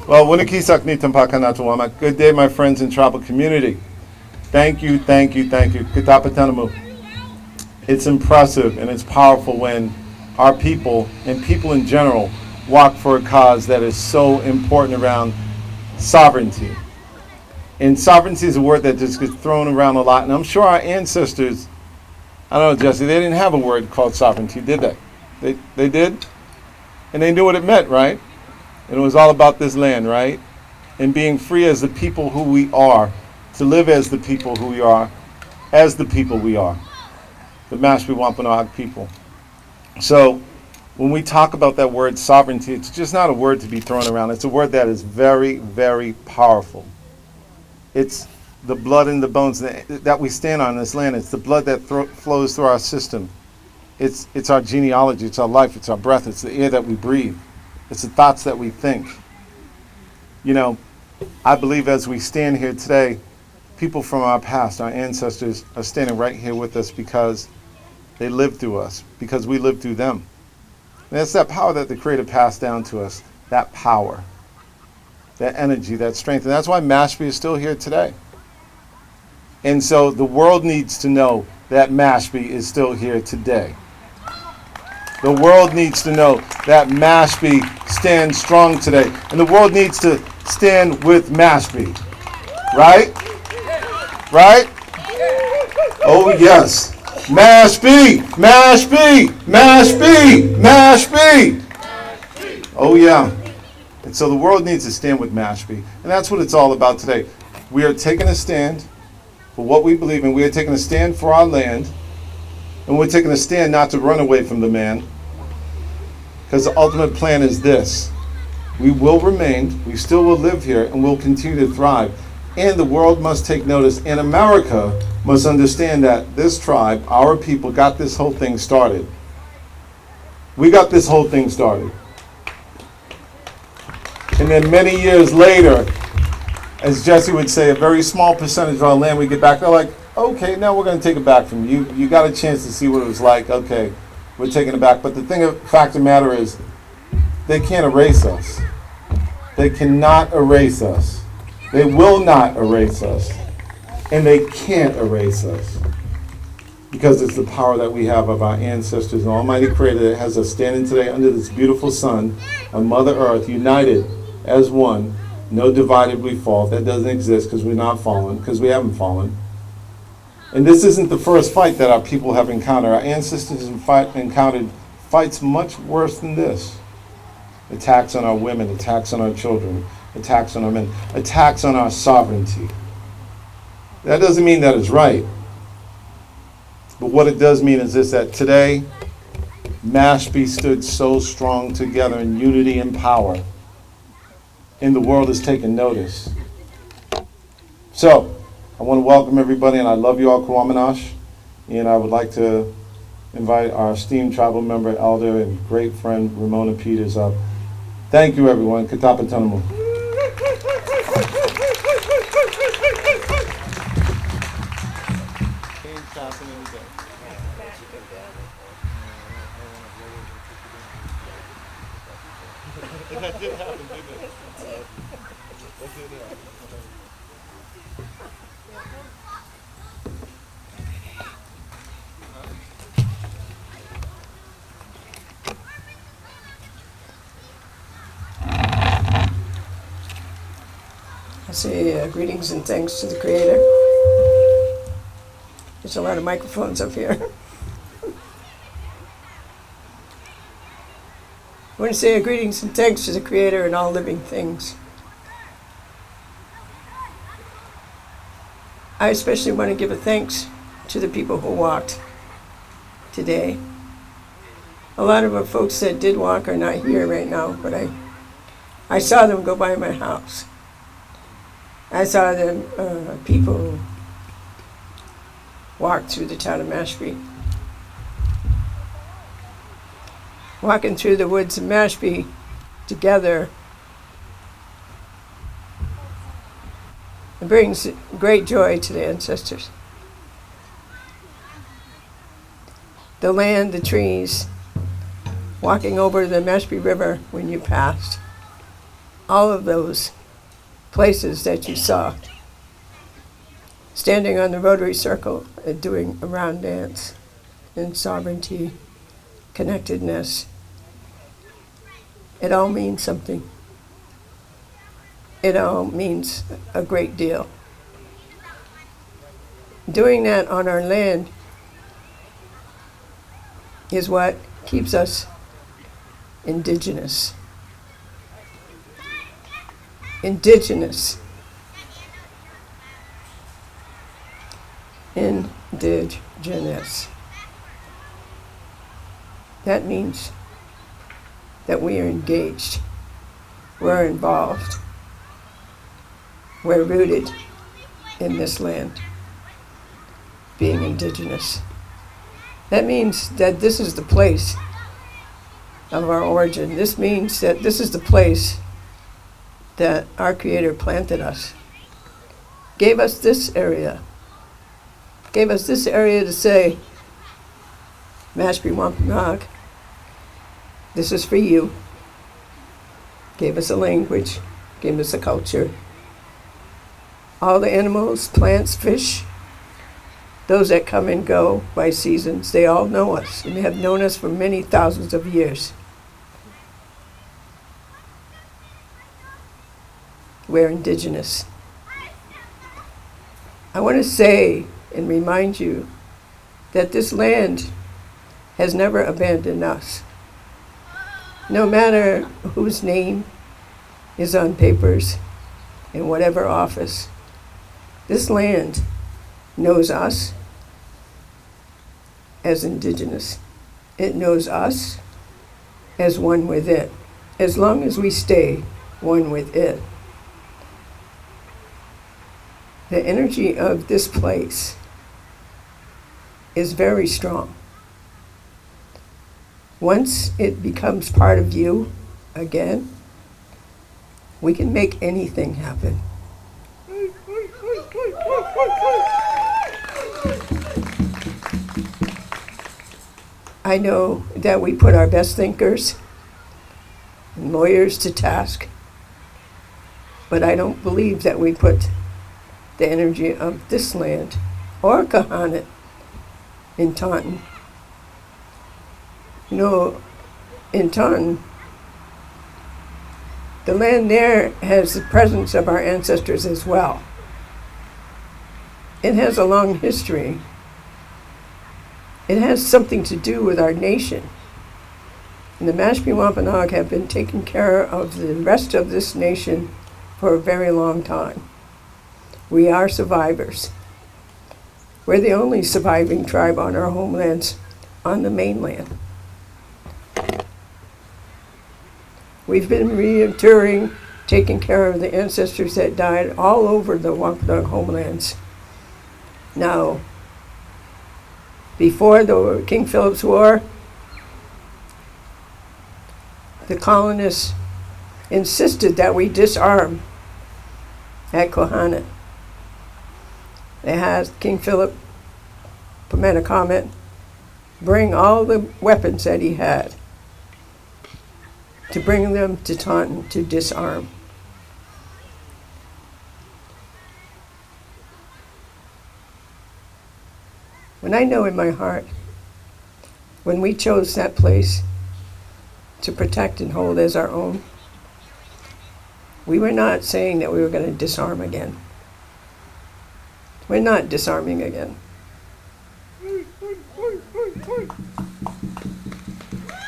Well, Winikisak Nitampaka Natuwama. Good day, my friends in tribal community. Thank you, thank you, thank you. Kitapatanamu. It's impressive and it's powerful when our people and people in general walk for a cause that is so important around sovereignty. And sovereignty is a word that just gets thrown around a lot. And I'm sure our ancestors, I don't know, Jesse, they didn't have a word called sovereignty, did they? They did? And they knew what it meant, right? And it was all about this land, right? And being free as the people who we are, to live as the people who we are, as the people we are, the Mashpee Wampanoag people. So when we talk about that word sovereignty, it's just not a word to be thrown around. It's a word that is very, very powerful. It's the blood and the bones that we stand on this land. It's the blood that flows through our system. It's our genealogy, it's our life, it's our breath, it's the air that we breathe. It's the thoughts that we think. You know, I believe as we stand here today, people from our past, our ancestors, are standing right here with us because they lived through us, because we lived through them. And it's that power that the Creator passed down to us, that power, that energy, that strength. And that's why Mashpee is still here today. And so the world needs to know that Mashpee is still here today. The world needs to know that Mashpee stands strong today. And the world needs to stand with Mashpee. Right? Right? Oh, yes. Mashpee! Mashpee! Mashpee! Mashpee! Oh, yeah. And so the world needs to stand with Mashpee. And that's what it's all about today. We are taking a stand for what we believe in. We are taking a stand for our land. And we're taking a stand not to run away from the man. Because the ultimate plan is this. We will remain, we still will live here, and we'll continue to thrive. And the world must take notice, and America must understand that this tribe, our people, got this whole thing started. We got this whole thing started. And then many years later, as Jesse would say, a very small percentage of our land we get back, they're like, okay, now we're going to take it back from you. You got a chance to see what it was like. Okay, we're taking it back. But the fact of the matter is, they can't erase us. They cannot erase us. They will not erase us. And they can't erase us. Because it's the power that we have of our ancestors and Almighty Creator that has us standing today under this beautiful sun on Mother Earth, united as one. No divided we fall. That doesn't exist because we're not fallen, because we haven't fallen. And this isn't the first fight that our people have encountered. Our ancestors have encountered fights much worse than this. Attacks on our women, attacks on our children, attacks on our men, attacks on our sovereignty. That doesn't mean that it's right. But what it does mean is this, that today, Mashpee stood so strong together in unity and power. And the world has taken notice. So, I want to welcome everybody, and I love you all, Kawamanash. And I would like to invite our esteemed tribal member, elder, and great friend, Ramona Peters up. Thank you, everyone. Katapatanamu. That did happen, didn't it? That did happen. I say greetings and thanks to the Creator. There's a lot of microphones up here. I want to say greetings and thanks to the Creator and all living things. I especially want to give a thanks to the people who walked today. A lot of our folks that did walk are not here right now, but I saw them go by my house. I saw them, people walk through the town of Mashpee. Walking through the woods of Mashpee together, it brings great joy to the ancestors. The land, the trees, walking over the Mashpee River when you passed. all of those places that you saw, standing on the Rotary Circle and doing a round dance in sovereignty, connectedness. It all means something. It all means a great deal. Doing that on our land is what keeps us indigenous. Indigenous. Indigenous. That means that we are engaged. We're involved. We're rooted in this land, being indigenous. That means that this is the place of our origin. This means that this is the place that our Creator planted us. Gave us this area. Gave us this area to say, Mashpee, Wampanong, this is for you. Gave us a language, gave us a culture. All the animals, plants, fish, those that come and go by seasons, they all know us, and they have known us for many thousands of years. We're indigenous. I want to say and remind you that this land has never abandoned us. No matter whose name is on papers, in whatever office, this land knows us as indigenous. It knows us as one with it, as long as we stay one with it. The energy of this place is very strong. Once it becomes part of you again, we can make anything happen. I know that we put our best thinkers and lawyers to task, but I don't believe that we put the energy of this land or Kahanet in Taunton. You know, in Taunton, the land there has the presence of our ancestors as well. It has a long history. It has something to do with our nation. And the Mashpee Wampanoag have been taking care of the rest of this nation for a very long time. We are survivors. We're the only surviving tribe on our homelands, on the mainland. We've been reinterring, taking care of the ancestors that died all over the Wampanoag homelands. Now, before the King Philip's War, the colonists insisted that we disarm at Kohanet. They had King Philip Pamanacomet bring all the weapons that he had to bring them to Taunton to disarm. When I know in my heart, when we chose that place to protect and hold as our own, we were not saying that we were going to disarm again. We're not disarming again.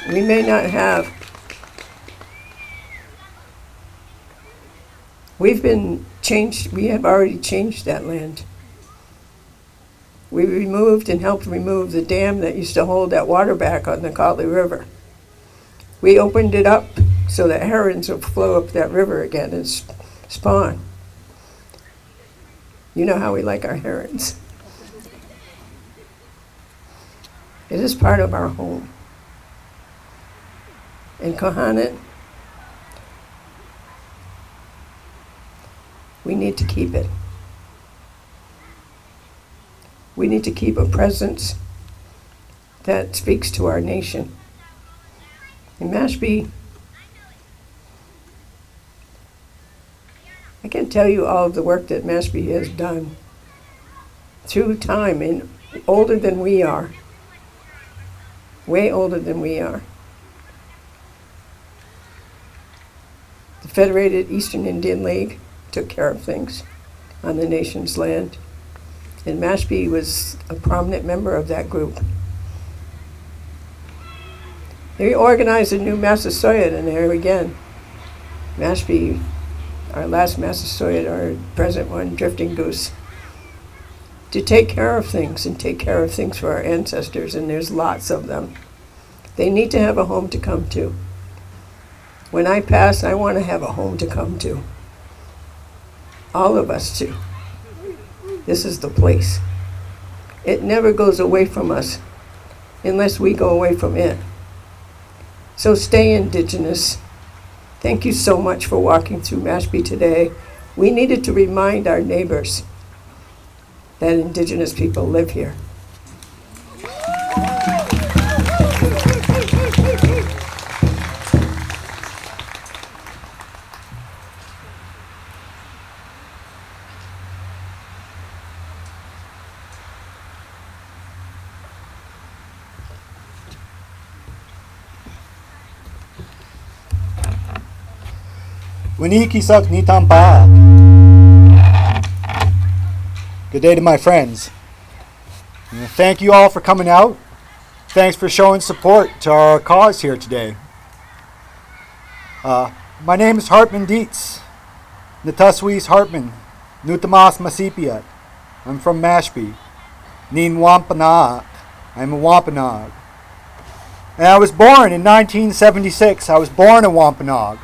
We may not have. We've been changed. We have already changed that land. We removed and helped remove the dam that used to hold that water back on the Kotli River. We opened it up so that herons would flow up that river again and spawn. You know how we like our herons. It is part of our home. In Kohanet, we need to keep it. We need to keep a presence that speaks to our nation. In Mashpee, I can tell you all of the work that Mashpee has done through time, and older than we are. Way older than we are. The Federated Eastern Indian League took care of things on the nation's land, and Mashpee was a prominent member of that group. They organized a new Massasoit in there again. Mashpee, our last Massasoit, our present one, Drifting Goose, to take care of things and take care of things for our ancestors, and there's lots of them. They need to have a home to come to. When I pass, I want to have a home to come to. All of us do. This is the place. It never goes away from us unless we go away from it. So stay Indigenous. Thank you so much for walking through Mashpee today. We needed to remind our neighbors that Indigenous people live here. Winikisak Nitampa. Good day to my friends. And thank you all for coming out. Thanks for showing support to our cause here today. My name is Hartman Deetz. Nataswis Hartman. Nutamas Masipiat. I'm from Mashpee. Nin Wampanag. I'm a Wampanong. And I was born in 1976. I was born a Wampanoag.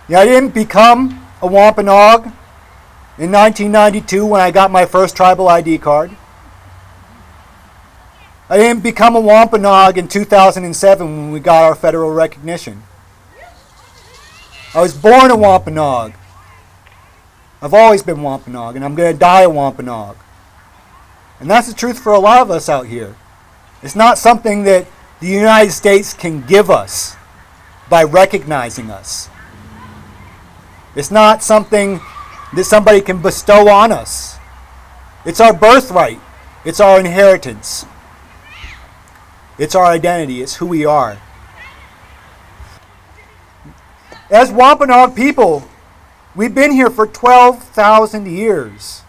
Yeah, I didn't become a Wampanoag in 1992 when I got my first tribal ID card. I didn't become a Wampanoag in 2007 when we got our federal recognition. I was born a Wampanoag. I've always been Wampanoag, and I'm going to die a Wampanoag. And that's the truth for a lot of us out here. It's not something that the United States can give us by recognizing us. It's not something that somebody can bestow on us. It's our birthright. It's our inheritance. It's our identity. It's who we are. As Wampanoag people, we've been here for 12,000 years.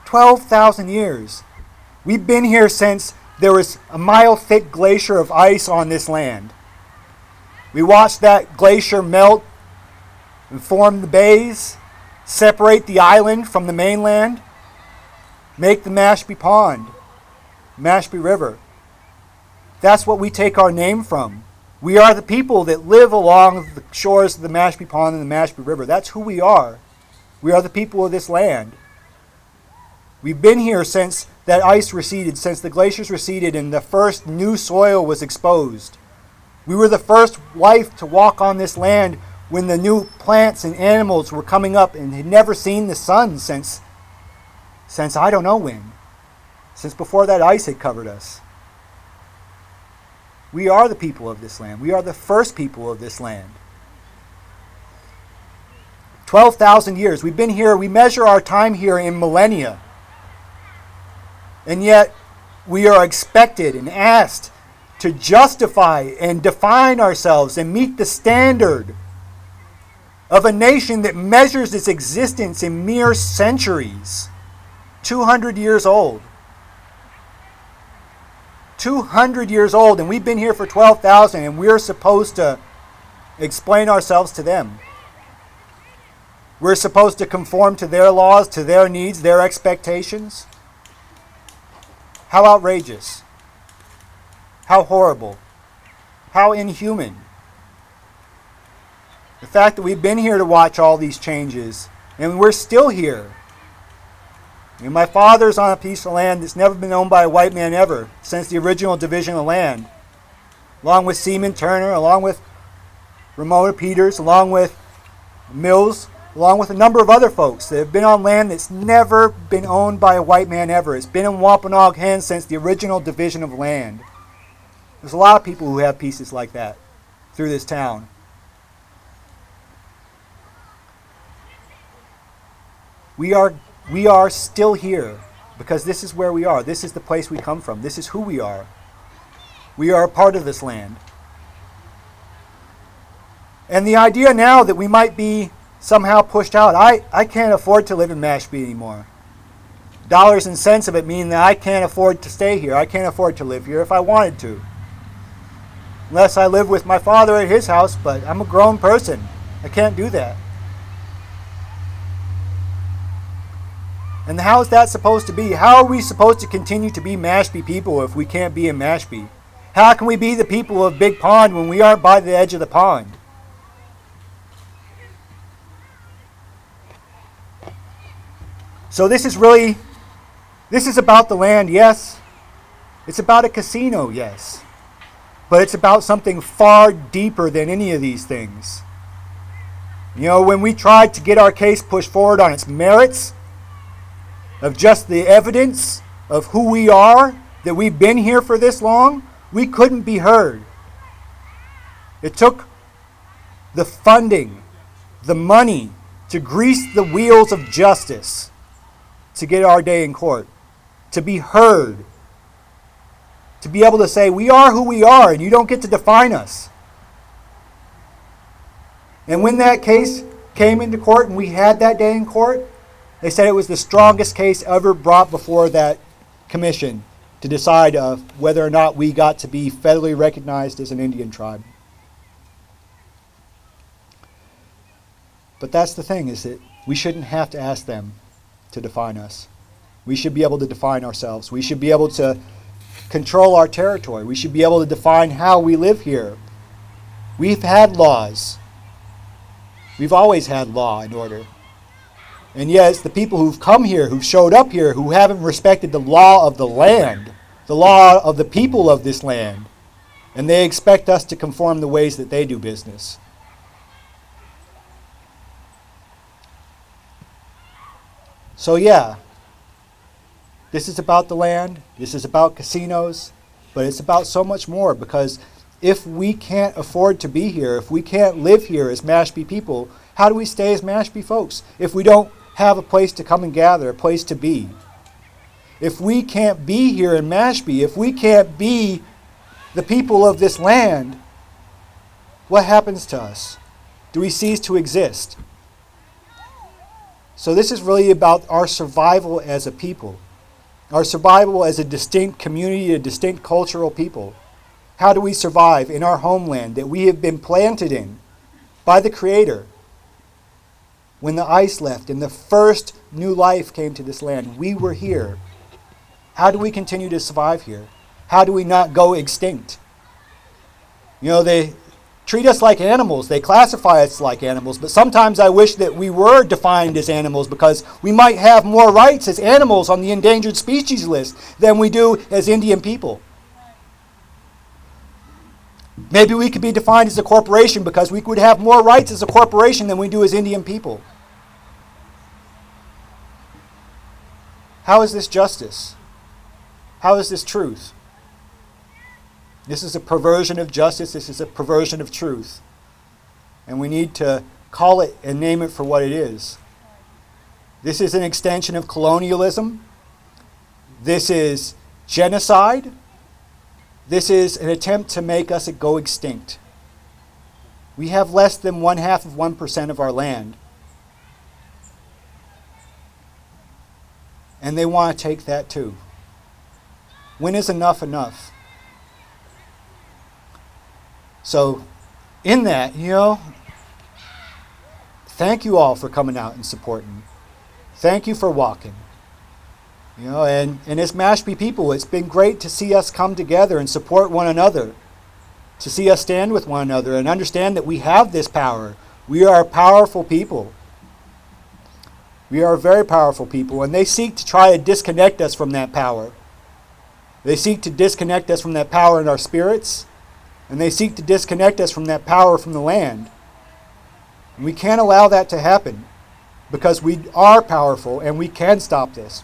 12,000 years. We've been here since there was a mile-thick glacier of ice on this land. We watched that glacier melt and form the bays, separate the island from the mainland, make the Mashpee Pond, Mashpee River. That's what we take our name from. We are the people that live along the shores of the Mashpee Pond and the Mashpee River. That's who we are. We are the people of this land. We've been here since that ice receded, since the glaciers receded and the first new soil was exposed. We were the first life to walk on this land when the new plants and animals were coming up and had never seen the sun since I don't know when. Since before that ice had covered us. We are the people of this land. We are the first people of this land. 12,000 years. We've been here. We measure our time here in millennia. And yet we are expected and asked to justify and define ourselves and meet the standard of a nation that measures its existence in mere centuries. 200 years old. 200 years old, and we've been here for 12,000, and we're supposed to explain ourselves to them. We're supposed to conform to their laws, to their needs, their expectations. How outrageous. How horrible. How inhuman. The fact that we've been here to watch all these changes, and we're still here. And my father's on a piece of land that's never been owned by a white man ever, since the original division of land. Along with Seaman Turner, along with Ramona Peters, along with Mills, along with a number of other folks that have been on land that's never been owned by a white man ever. It's been in Wampanoag hands since the original division of land. There's a lot of people who have pieces like that through this town. We are still here because this is where we are. This is the place we come from. This is who we are. We are a part of this land. And the idea now that we might be somehow pushed out, I can't afford to live in Mashpee anymore. Dollars and cents of it mean that I can't afford to stay here. I can't afford to live here if I wanted to. Unless I live with my father at his house, but I'm a grown person. I can't do that. And how is that supposed to be? How are we supposed to continue to be Mashpee people if we can't be in Mashpee? How can we be the people of Big Pond when we aren't by the edge of the pond? So this is about the land, yes. It's about a casino, yes. But it's about something far deeper than any of these things. You know, when we tried to get our case pushed forward on its merits, of just the evidence of who we are, that we've been here for this long, we couldn't be heard. It took the funding, the money, to grease the wheels of justice to get our day in court, to be heard, to be able to say, we are who we are and you don't get to define us. And when that case came into court and we had that day in court, they said it was the strongest case ever brought before that commission to decide whether or not we got to be federally recognized as an Indian tribe. But that's the thing, is that we shouldn't have to ask them to define us. We should be able to define ourselves. We should be able to control our territory. We should be able to define how we live here. We've had laws. We've always had law and order. And yes, the people who've come here, who've showed up here, who haven't respected the law of the land, the law of the people of this land, and they expect us to conform the ways that they do business. So yeah, this is about the land, this is about casinos, but it's about so much more, because if we can't afford to be here, if we can't live here as Mashpee people, how do we stay as Mashpee folks if we don't have a place to come and gather, a place to be? If we can't be here in Mashpee, if we can't be the people of this land, what happens to us? Do we cease to exist? So this is really about our survival as a people, our survival as a distinct community, a distinct cultural people. How do we survive in our homeland that we have been planted in by the Creator? When the ice left and the first new life came to this land, we were here. How do we continue to survive here? How do we not go extinct? You know, they treat us like animals. They classify us like animals. But sometimes I wish that we were defined as animals, because we might have more rights as animals on the endangered species list than we do as Indian people. Maybe we could be defined as a corporation because we would have more rights as a corporation than we do as Indian people. How is this justice? How is this truth? This is a perversion of justice. This is a perversion of truth. And we need to call it and name it for what it is. This is an extension of colonialism. This is genocide. This is an attempt to make us go extinct. We have less than 0.5% of our land. And they want to take that too. When is enough enough? So, in that, thank you all for coming out and supporting. Thank you for walking. And as Mashpee people, it's been great to see us come together and support one another, to see us stand with one another and understand that we have this power. We are a powerful people. We are a very powerful people, and they seek to try to disconnect us from that power. They seek to disconnect us from that power in our spirits, and they seek to disconnect us from that power from the land. And we can't allow that to happen, because we are powerful and we can stop this.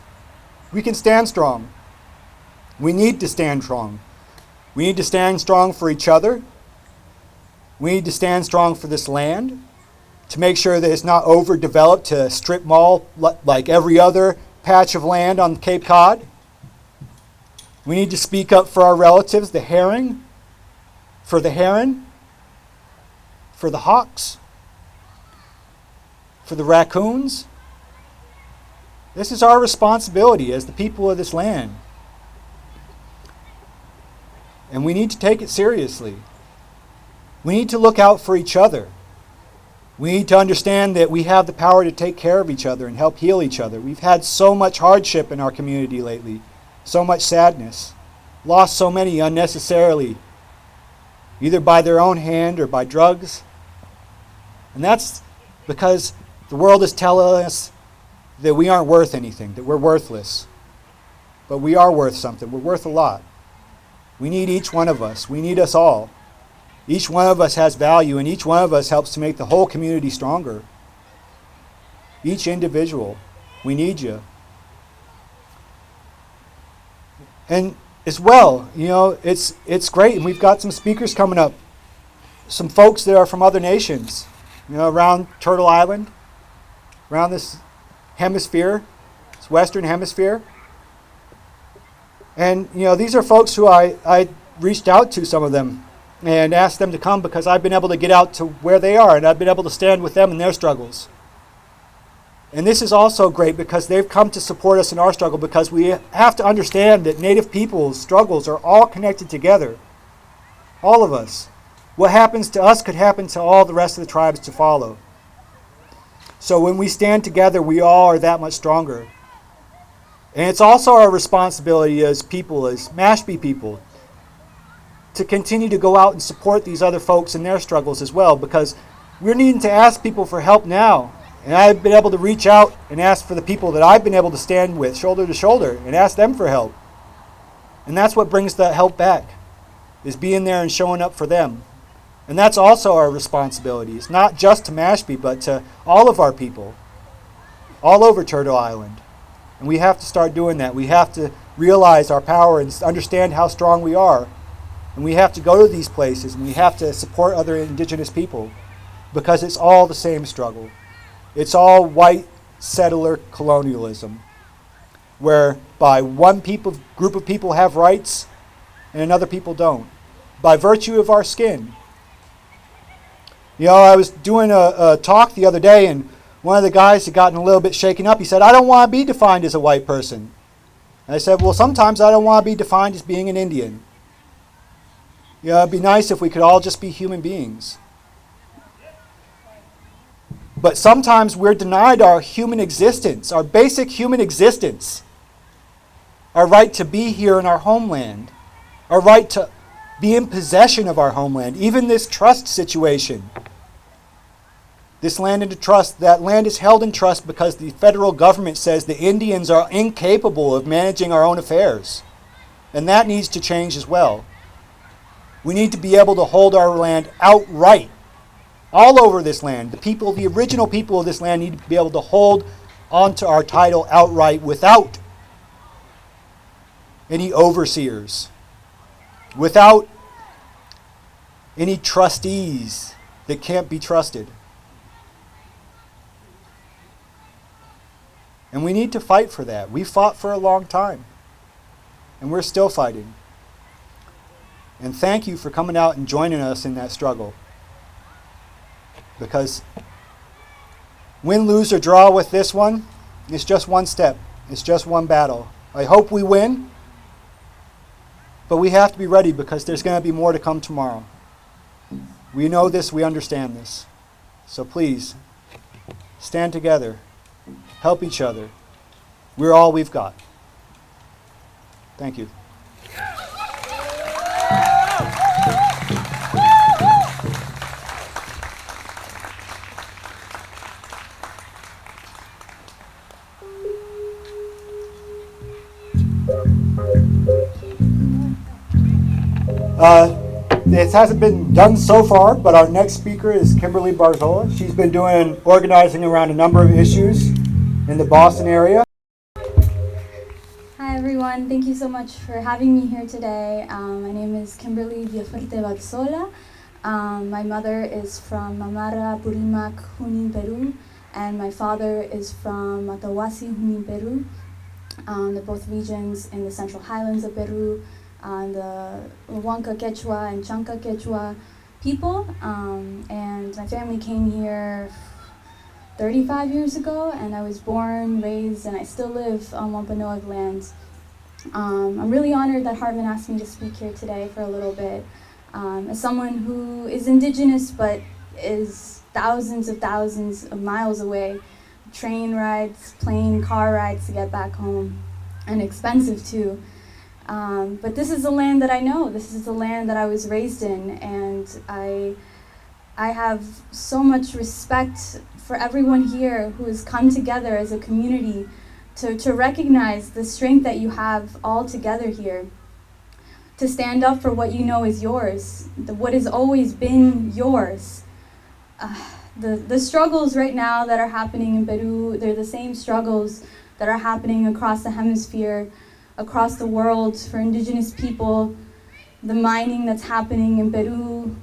We can stand strong. We need to stand strong. We need to stand strong for each other. We need to stand strong for this land. to make sure that it's not overdeveloped to strip mall like every other patch of land on Cape Cod. We need to speak up for our relatives, the herring, for the heron, for the hawks, for the raccoons. This is our responsibility as the people of this land. And we need to take it seriously. We need to look out for each other. We need to understand that we have the power to take care of each other and help heal each other. We've had so much hardship in our community lately, so much sadness, lost so many unnecessarily, either by their own hand or by drugs. And that's because the world is telling us that we aren't worth anything, that we're worthless. But we are worth something. We're worth a lot. We need each one of us. We need us all. Each one of us has value, and each one of us helps to make the whole community stronger. Each individual. We need you. And as well, it's great, and we've got some speakers coming up. Some folks that are from other nations, around Turtle Island, around this hemisphere, this Western Hemisphere. And, these are folks who I reached out to, some of them, and asked them to come because I've been able to get out to where they are, and I've been able to stand with them in their struggles. And this is also great because they've come to support us in our struggle, because we have to understand that Native people's struggles are all connected together. All of us. What happens to us could happen to all the rest of the tribes to follow. So when we stand together, we all are that much stronger. And it's also our responsibility as people, as Mashpee people, to continue to go out and support these other folks in their struggles as well, because we're needing to ask people for help now. And I've been able to reach out and ask for the people that I've been able to stand with shoulder to shoulder and ask them for help. And that's what brings that help back, is being there and showing up for them. And that's also our responsibility. It's not just to Mashpee, but to all of our people, all over Turtle Island. And we have to start doing that. We have to realize our power and understand how strong we are. And we have to go to these places, and we have to support other indigenous people, because it's all the same struggle. It's all white settler colonialism, whereby one group of people have rights and another people don't, by virtue of our skin. I was doing a talk the other day, and one of the guys had gotten a little bit shaken up. He said, "I don't want to be defined as a white person." And I said, "Well, sometimes I don't want to be defined as being an Indian. It'd be nice if we could all just be human beings. But sometimes we're denied our human existence, our basic human existence, our right to be here in our homeland, our right to be in possession of our homeland, even this trust situation. This land into trust, that land is held in trust because the federal government says the Indians are incapable of managing our own affairs. And that needs to change as well. We need to be able to hold our land outright, all over this land. The original people of this land need to be able to hold onto our title outright without any overseers, without any trustees that can't be trusted. And we need to fight for that. We fought for a long time, and we're still fighting. And thank you for coming out and joining us in that struggle. Because win, lose, or draw with this one, it's just one step. It's just one battle. I hope we win, but we have to be ready, because there's going to be more to come tomorrow. We know this, we understand this. So please, stand together. Help each other. We're all we've got. Thank you. This hasn't been done so far, but our next speaker is Kimberly Barzola. She's been doing organizing around a number of issues in the Boston area. Hi everyone, thank you so much for having me here today. My name is Kimberly Barzola. My mother is from Mamara, Purimac, Junin, Peru, and my father is from Matawasi, Junin, Peru. They're both regions in the Central Highlands of Peru, the Huanca Quechua and Chanca Quechua people. And my family came here 35 years ago, and I was born, raised, and I still live on Wampanoag land. I'm really honored that Hartman asked me to speak here today for a little bit. As someone who is indigenous but is thousands of miles away, train rides, plane, car rides to get back home, and expensive too. But this is the land that I know. This is the land that I was raised in, and I have so much respect for everyone here who has come together as a community to recognize the strength that you have all together here, to stand up for what you know is yours, what has always been yours. The struggles right now that are happening in Peru, they're the same struggles that are happening across the hemisphere, across the world for indigenous people. The mining that's happening in Peru,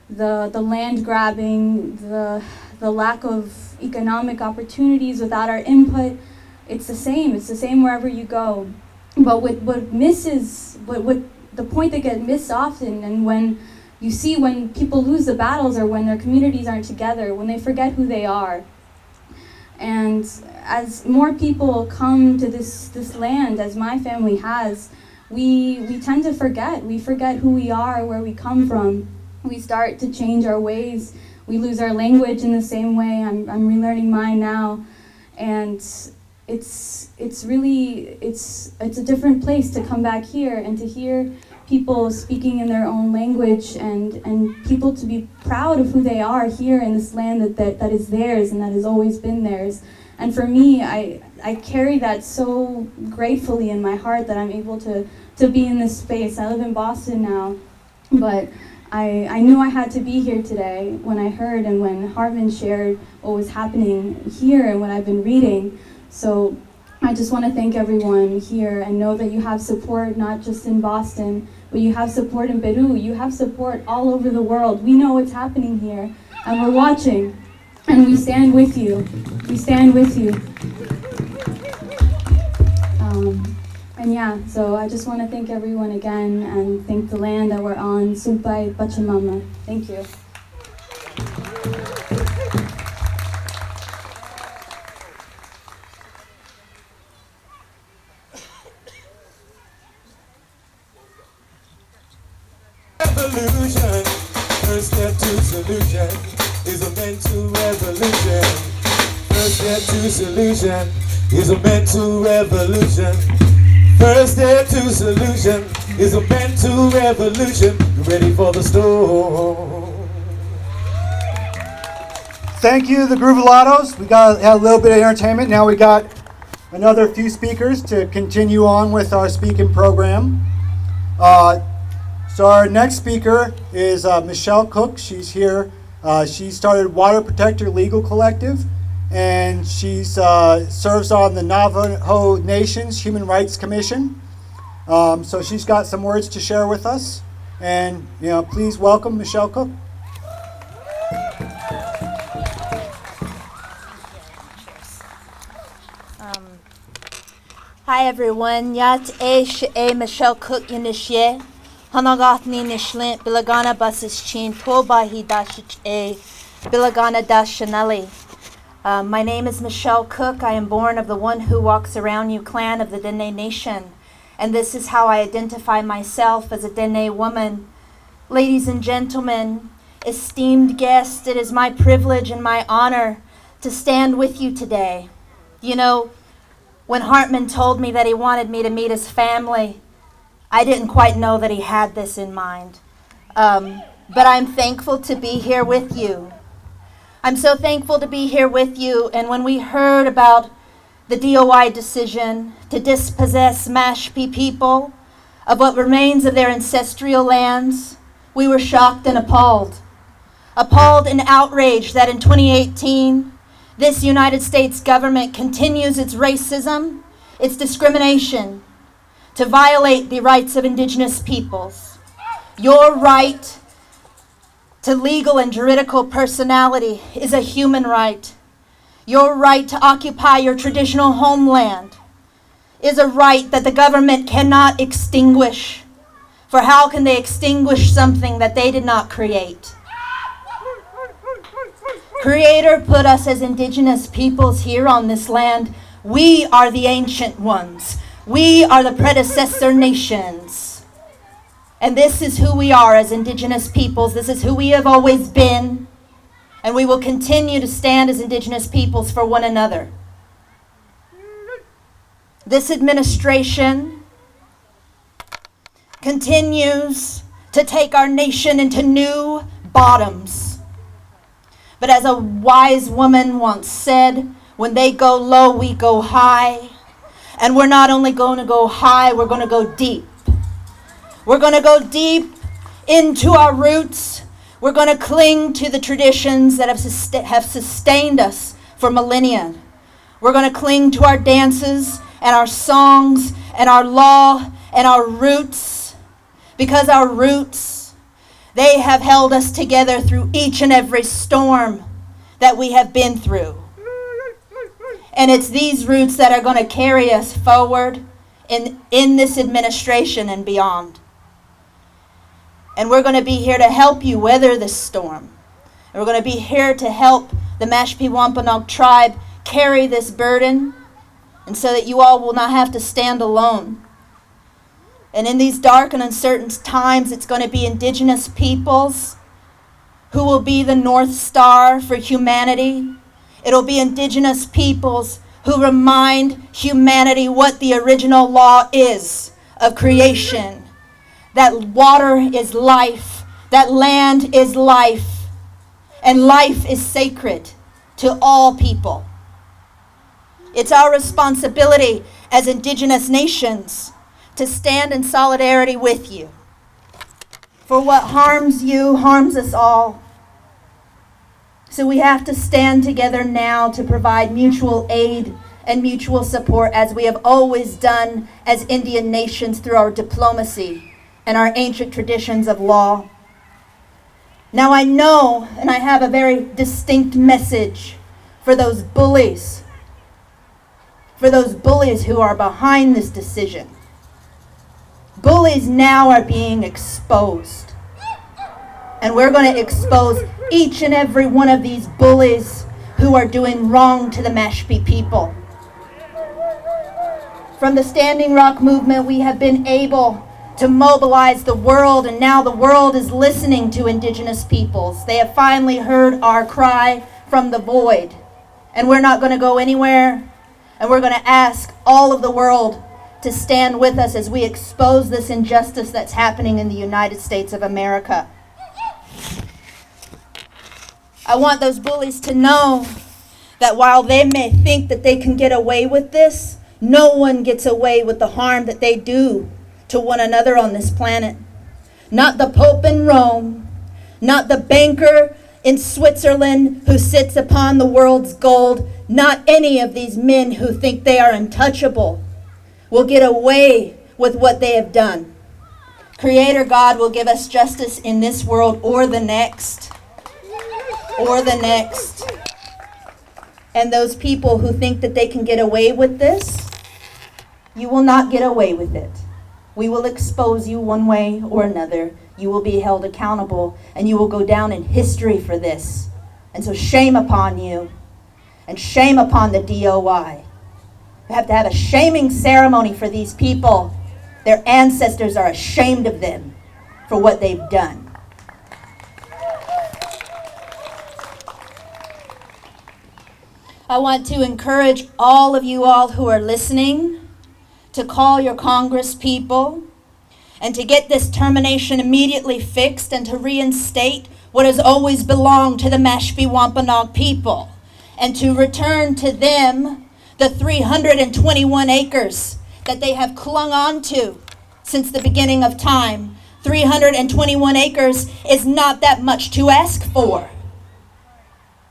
the land grabbing, the lack of economic opportunities without our input. It's the same wherever you go. But what the point that gets missed often, and when you see when people lose the battles or when their communities aren't together, when they forget who they are. And as more people come to this land, as my family has, we tend to forget. We forget who we are, where we come from. We start to change our ways. We lose our language in the same way. I'm relearning mine now. And it's a different place to come back here and to hear people speaking in their own language, and people to be proud of who they are here in this land that is theirs and that has always been theirs. And for me, I carry that so gratefully in my heart that I'm able to be in this space. I live in Boston now, but I knew I had to be here today when I heard and when Hartman shared what was happening here and what I've been reading. So I just want to thank everyone here and know that you have support not just in Boston, but you have support in Peru. You have support all over the world. We know what's happening here, and we're watching, and we stand with you. We stand with you. And yeah, so I just want to thank everyone again and thank the land that we're on, Supai Pachamama. Thank you. Revolution, first step to solution is a mental revolution. First step to solution is a mental revolution. First step to solution is a mental revolution. You ready for the storm? Thank you, the Groovalados. We had a little bit of entertainment. Now we got another few speakers to continue on with our speaking program. So our next speaker is Michelle Cook. She's here. She started Water Protector Legal Collective, and she serves on the Navajo Nation's Human Rights Commission. So she's got some words to share with us. And please welcome Michelle Cook. Hi everyone, Yat e Michelle Cook Yanishye. Hanagatni Nishlint Bilagana Basis Chin Tobahi Dashich e Bilagana Dashanali. My name is Michelle Cook. I am born of the One Who Walks Around You clan of the Dene Nation. And this is how I identify myself as a Dene woman. Ladies and gentlemen, esteemed guests, it is my privilege and my honor to stand with you today. You know, when Hartman told me that he wanted me to meet his family, I didn't quite know that he had this in mind. But I'm thankful to be here with you. I'm so thankful to be here with you. And when we heard about the DOI decision to dispossess Mashpee people of what remains of their ancestral lands, we were shocked and appalled. Appalled and outraged that in 2018, this United States government continues its racism, its discrimination, to violate the rights of indigenous peoples. Your right to legal and juridical personality is a human right. Your right to occupy your traditional homeland is a right that the government cannot extinguish. For how can they extinguish something that they did not create? Creator put us as indigenous peoples here on this land. We are the ancient ones. We are the predecessor nations. And this is who we are as indigenous peoples. This is who we have always been. And we will continue to stand as indigenous peoples for one another. This administration continues to take our nation into new bottoms. But as a wise woman once said, when they go low, we go high. And we're not only going to go high, we're going to go deep. We're going to go deep into our roots. We're going to cling to the traditions that have sustained us for millennia. We're going to cling to our dances and our songs and our law and our roots. Because our roots, they have held us together through each and every storm that we have been through. And it's these roots that are going to carry us forward in this administration and beyond. And we're going to be here to help you weather this storm. And we're going to be here to help the Mashpee Wampanong tribe carry this burden, and so that you all will not have to stand alone. And in these dark and uncertain times, it's going to be indigenous peoples who will be the North Star for humanity. It'll be indigenous peoples who remind humanity what the original law is of creation. That water is life, that land is life, and life is sacred to all people. It's our responsibility as indigenous nations to stand in solidarity with you. For what harms you harms us all. So we have to stand together now to provide mutual aid and mutual support, as we have always done as Indian nations through our diplomacy and our ancient traditions of law. Now I know, and I have a very distinct message for those bullies who are behind this decision. Bullies now are being exposed. And we're going to expose each and every one of these bullies who are doing wrong to the Mashpee people. From the Standing Rock movement, we have been able to mobilize the world, and now the world is listening to indigenous peoples. They have finally heard our cry from the void. And we're not going to go anywhere. And we're going to ask all of the world to stand with us as we expose this injustice that's happening in the United States of America. I want those bullies to know that while they may think that they can get away with this, no one gets away with the harm that they do to one another on this planet. Not the Pope in Rome, not the banker in Switzerland who sits upon the world's gold, not any of these men who think they are untouchable will get away with what they have done. Creator God will give us justice in this world or the next. Or the next. And those people who think that they can get away with this, you will not get away with it. We will expose you one way or another. You will be held accountable, and you will go down in history for this. And so shame upon you, and shame upon the DOI. We have to have a shaming ceremony for these people. Their ancestors are ashamed of them for what they've done. I want to encourage all of you all who are listening to call your Congress people and to get this termination immediately fixed and to reinstate what has always belonged to the Mashpee Wampanoag people, and to return to them the 321 acres that they have clung on to since the beginning of time. 321 acres is not that much to ask for.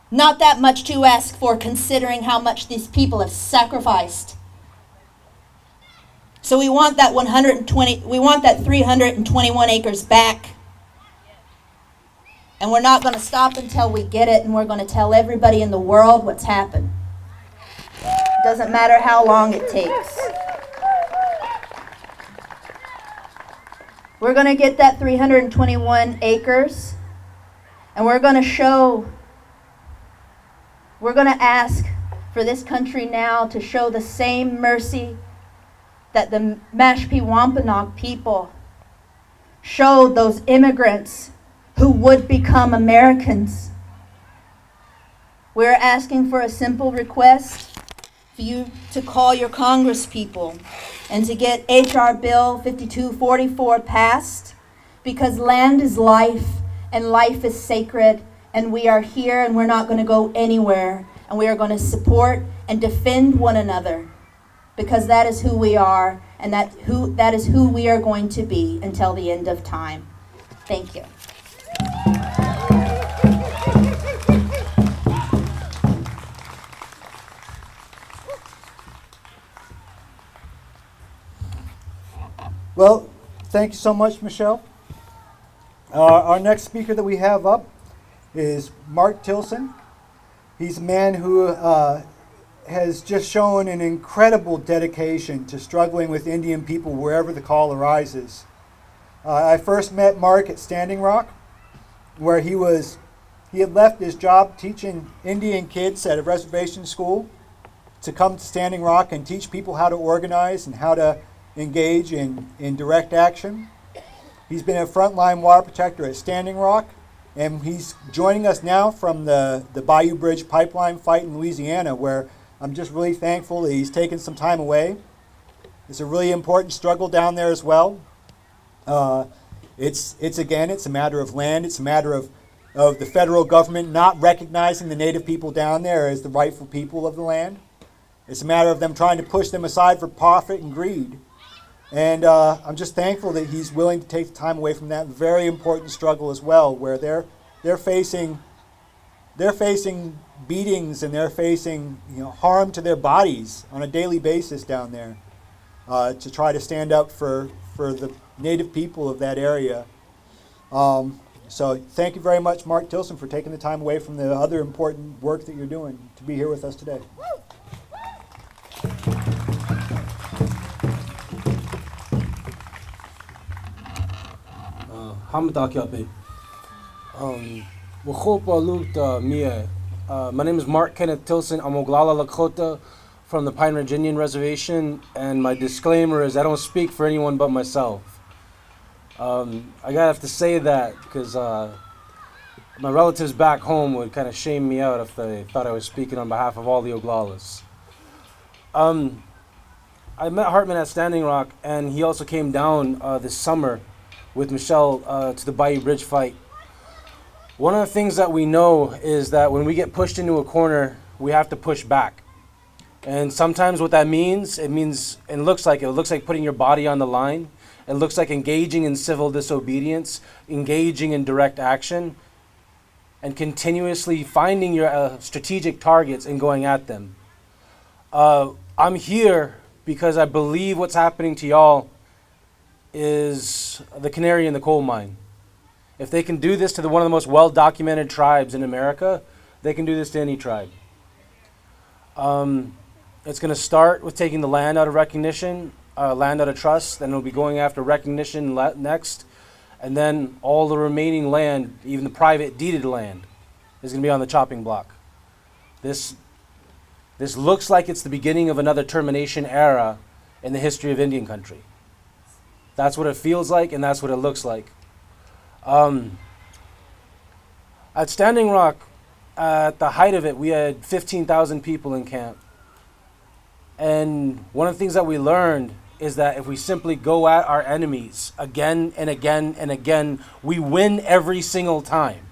Not that much to ask for, considering how much these people have sacrificed. So we want that 321 acres back. And we're not going to stop until we get it, and we're going to tell everybody in the world what's happened. Doesn't matter how long it takes. We're going to get that 321 acres, and we're going to ask for this country now to show the same mercy that the Mashpee Wampanoag people showed those immigrants who would become Americans. We're asking for a simple request for you to call your Congress people and to get H.R. Bill 5244 passed, because land is life and life is sacred, and we are here and we're not going to go anywhere, and we are going to support and defend one another, because that is who we are, and that is who we are going to be until the end of time. Thank you. Well, thank you so much, Michelle. Our next speaker that we have up is Mark Tilsen. He's a man who has just shown an incredible dedication to struggling with Indian people wherever the call arises. I first met Mark at Standing Rock, where he had left his job teaching Indian kids at a reservation school to come to Standing Rock and teach people how to organize and how to engage in direct action. He's been a frontline water protector at Standing Rock, and he's joining us now from the Bayou Bridge pipeline fight in Louisiana, where I'm just really thankful that he's taken some time away. It's a really important struggle down there as well. It's a matter of land. It's a matter of the federal government not recognizing the native people down there as the rightful people of the land. It's a matter of them trying to push them aside for profit and greed. And I'm just thankful that he's willing to take the time away from that very important struggle as well, where they're facing beatings and they're facing harm to their bodies on a daily basis down there, to try to stand up for the native people of that area. So thank you very much, Mark Tilsen, for taking the time away from the other important work that you're doing to be here with us today. My name is Mark Kenneth Tilsen. I'm Oglala, Lakota, from the Pine Ridge Indian Reservation, and my disclaimer is I don't speak for anyone but myself. I gotta have to say that because my relatives back home would kind of shame me out if they thought I was speaking on behalf of all the Oglalas. I met Hartman at Standing Rock, and he also came down this summer with Michelle to the Bayou Bridge fight. One of the things that we know is that when we get pushed into a corner, we have to push back. And sometimes what that means, it looks like putting your body on the line. It looks like engaging in civil disobedience, engaging in direct action, and continuously finding your strategic targets and going at them. I'm here because I believe what's happening to y'all is the canary in the coal mine. If they can do this to one of the most well-documented tribes in America, they can do this to any tribe. It's going to start with taking the land out of recognition, land out of trust, then it'll be going after recognition next, and then all the remaining land, even the private deeded land, is going to be on the chopping block. This looks like it's the beginning of another termination era in the history of Indian country. That's what it feels like, and that's what it looks like. At Standing Rock, at the height of it, we had 15,000 people in camp. And one of the things that we learned is that if we simply go at our enemies again and again and again, we win every single time.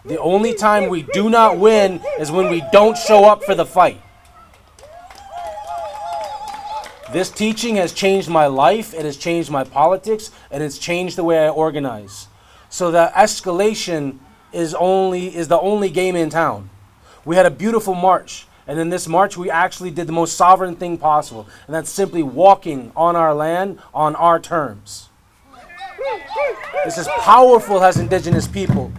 The only time we do not win is when we don't show up for the fight. This teaching has changed my life, it has changed my politics, and it's changed the way I organize. So that escalation is the only game in town. We had a beautiful march, and in this march we actually did the most sovereign thing possible, and that's simply walking on our land on our terms. This is powerful as Indigenous people.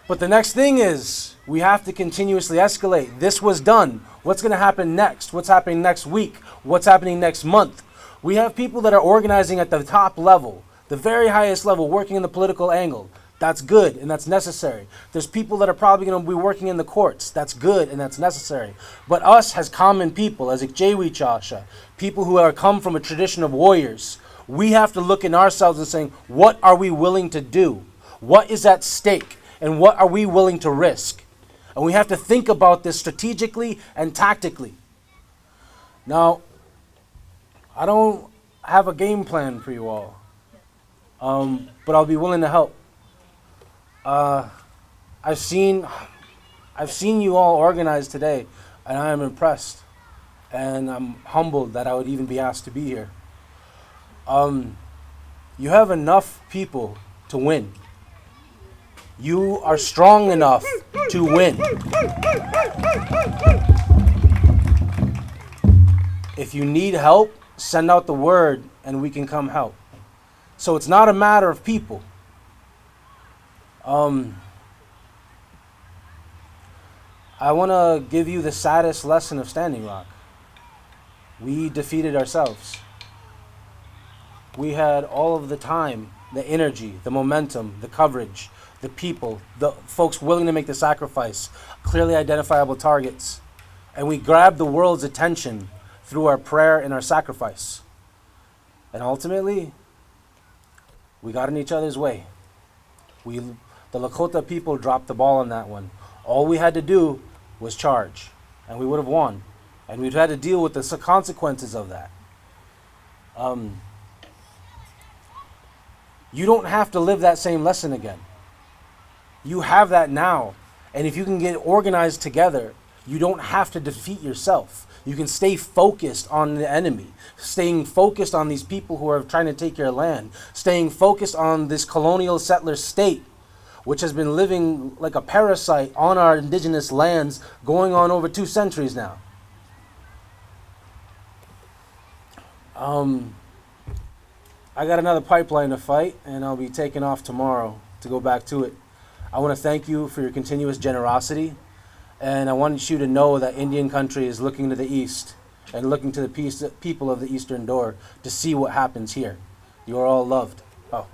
But the next thing is we have to continuously escalate. This was done. What's going to happen next? What's happening next week? What's happening next month? We have people that are organizing at the top level, the very highest level, working in the political angle. That's good and that's necessary. There's people that are probably going to be working in the courts. That's good and that's necessary. But us as common people, as Ikjewi Chasha, people who are come from a tradition of warriors, we have to look in ourselves and saying, what are we willing to do? What is at stake? And what are we willing to risk? And we have to think about this strategically and tactically. Now, I don't have a game plan for you all, but I'll be willing to help. I've seen you all organized today, and I am impressed, and I'm humbled that I would even be asked to be here. You have enough people to win. You are strong enough to win. If you need help, send out the word and we can come help. So it's not a matter of people. I want to give you the saddest lesson of Standing Rock. We defeated ourselves. We had all of the time, the energy, the momentum, the coverage, the people, the folks willing to make the sacrifice, clearly identifiable targets. And we grabbed the world's attention through our prayer and our sacrifice. And ultimately, we got in each other's way. The Lakota people dropped the ball on that one. All we had to do was charge, and we would have won. And we'd had to deal with the consequences of that. You don't have to live that same lesson again. You have that now. And if you can get organized together, you don't have to defeat yourself. You can stay focused on the enemy, staying focused on these people who are trying to take your land, staying focused on this colonial settler state, which has been living like a parasite on our indigenous lands going on over 2 centuries now. I got another pipeline to fight, and I'll be taking off tomorrow to go back to it. I want to thank you for your continuous generosity, and I want you to know that Indian country is looking to the east and looking to the people of the Eastern Door to see what happens here. You are all loved. Oh.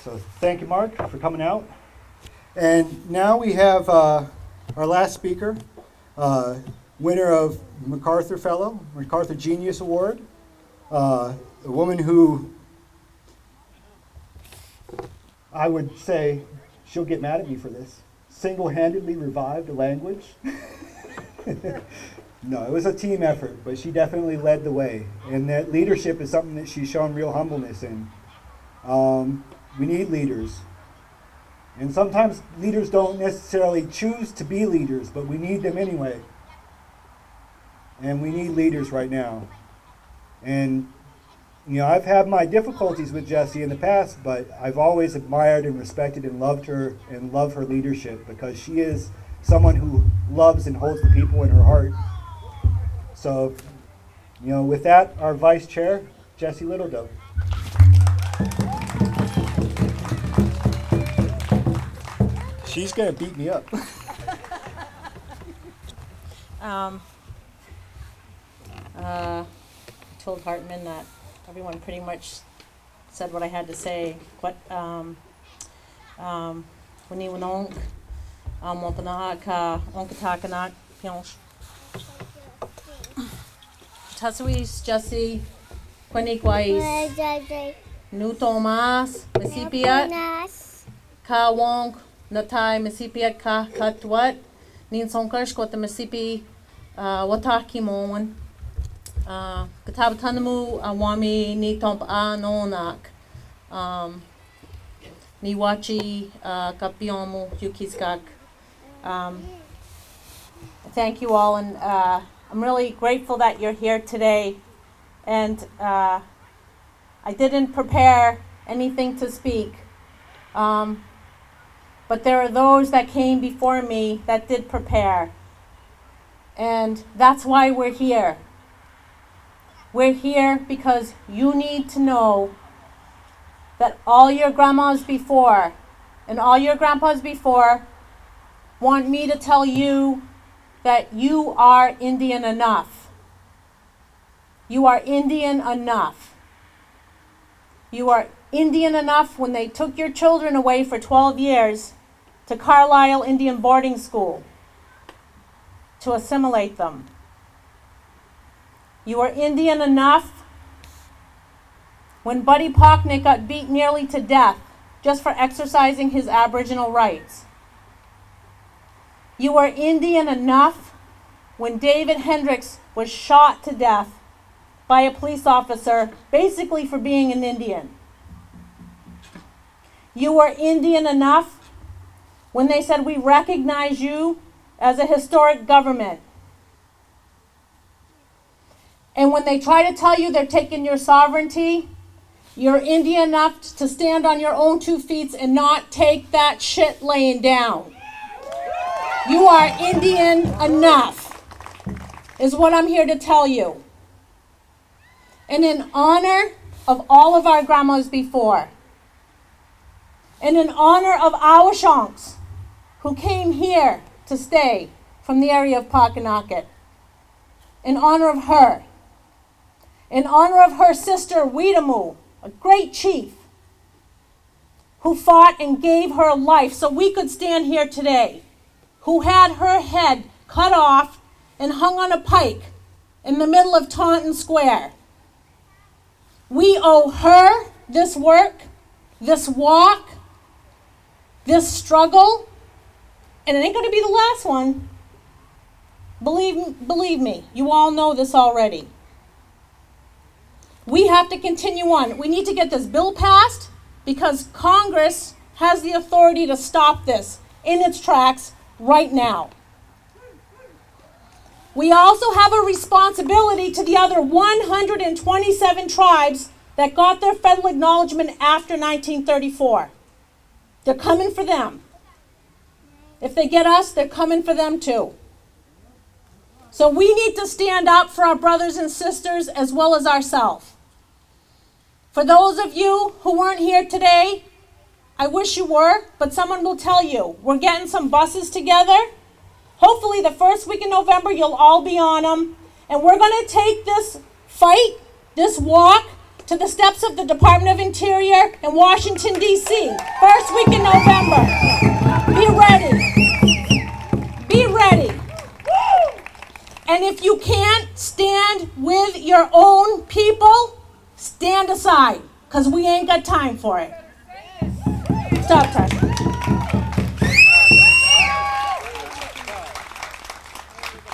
So thank you, Mark, for coming out. And now we have our last speaker, winner of MacArthur Fellow, MacArthur Genius Award, a woman who I would say, she'll get mad at me for this, single-handedly revived a language. No, it was a team effort, but she definitely led the way. And that leadership is something that she's shown real humbleness in. We need leaders. And sometimes leaders don't necessarily choose to be leaders, but we need them anyway. And we need leaders right now. And, you know, I've had my difficulties with Jessie in the past, but I've always admired and respected and loved her and love her leadership because she is someone who loves and holds the people in her heart. So, you know, with that, our Vice Chair, Jessie Littledove. She's going to beat me up. Told Hartman that everyone pretty much said what I had to say. What Wampanong, Wampanong ka onkatakanak pyonsh. Tasuis Jesse Quiniquais Nu Tomas Mississippiat Ka Wonk Natai Mississippiat Ka Katwat Nin Sonkarsh Quata Mississippi Wataki Mon Katabatanamu Awami Ni Tomp A Nonak Niwachi Kapiomu Yukiskak. Thank you all, and I'm really grateful that you're here today. And I didn't prepare anything to speak, but there are those that came before me that did prepare. And that's why we're here. We're here because you need to know that all your grandmas before and all your grandpas before want me to tell you that you are Indian enough. You are Indian enough. You are Indian enough when they took your children away for 12 years to Carlisle Indian boarding school to assimilate them. You are Indian enough when Buddy Pocknick got beat nearly to death just for exercising his Aboriginal rights. You are Indian enough when David Hendricks was shot to death by a police officer, basically for being an Indian. You are Indian enough when they said, we recognize you as a historic government. And when they try to tell you they're taking your sovereignty, you're Indian enough to stand on your own 2 feet and not take that shit laying down. You are Indian enough, is what I'm here to tell you. And in honor of all of our grandmas before, and in honor of our Shanks who came here to stay from the area of Pakanaket, in honor of her, in honor of her sister Weetamoo, a great chief who fought and gave her life so we could stand here today, who had her head cut off and hung on a pike in the middle of Taunton Square. We owe her this work, this walk, this struggle, and it ain't going to be the last one. Believe me, you all know this already. We have to continue on. We need to get this bill passed because Congress has the authority to stop this in its tracks right now. We also have a responsibility to the other 127 tribes that got their federal acknowledgement after 1934. They're coming for them. If they get us, they're coming for them too. So we need to stand up for our brothers and sisters as well as ourselves. For those of you who weren't here today, I wish you were, but someone will tell you. We're getting some buses together. Hopefully the first week in November, you'll all be on them. And we're going to take this fight, this walk, to the steps of the Department of Interior in Washington, D.C. First week in November. Be ready. Be ready. And if you can't stand with your own people, stand aside, because we ain't got time for it. Stop time.